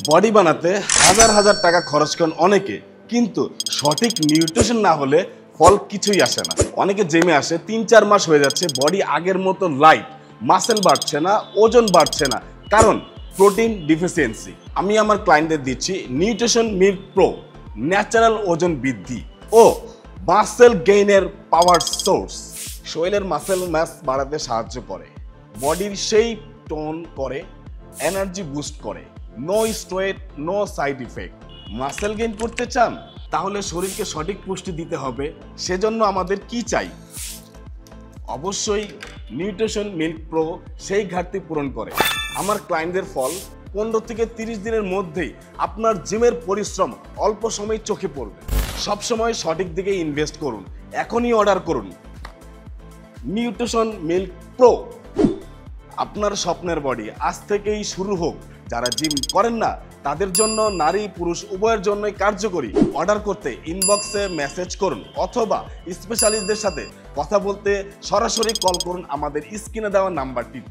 Body বানাতে হাজার হাজার টাকা খরচ করেন অনেকে, কিন্তু সঠিক নিউট্রিশন না হলে ফল কিছুই আসে না। অনেকে জিমে আসে ৩-৪ মাস হয়ে যাচ্ছে, বডি আগের মতো লাইট, মাসেল বাড়ছে না, ওজন বাড়ছে না, কারণ প্রোটিন ডিফিসিয়েন্সি। আমি আমার ক্লায়েন্টদের দিচ্ছি নিউট্রিশন মিল্ক প্রো, ন্যাচারাল ওজন বৃদ্ধি ও মাসেল গেইনের পাওয়ার সোর্স। শরীরের মাসেল মাস বাড়াতে সাহায্য করে, বডির শেপ টোন করে, এনার্জি বুস্ট করে, no steroid, no side effect. Muscle gain করতে চান? তাহলে শরীরকে সঠিক পুষ্টি দিতে হবে। সেজন্য আমাদের কি চাই? অবশ্যই নিউট্রিশন মিল্ক প্রো সেই ঘাটতি পূরণ করে। আমার ক্লায়েন্টদের ফল 15 থেকে 30 দিনের মধ্যেই আপনার জিমের পরিশ্রম অল্প সময় চোখে পড়বে। সবসময় সঠিক দিকে ইনভেস্ট করুন, এখনই অর্ডার করুন নিউট্রিশন মিল্ক প্রো। আপনার স্বপ্নের বডি আজ থেকেই শুরু হোক। যারা জিম করেন না তাদের জন্য, নারী পুরুষ উভয়ের জন্যই কার্যকরী। অর্ডার করতে ইনবক্সে মেসেজ করুন অথবা স্পেশালিস্টদের সাথে কথা বলতে সরাসরি কল করুন আমাদের স্ক্রিনে দেওয়া নাম্বারটিতে।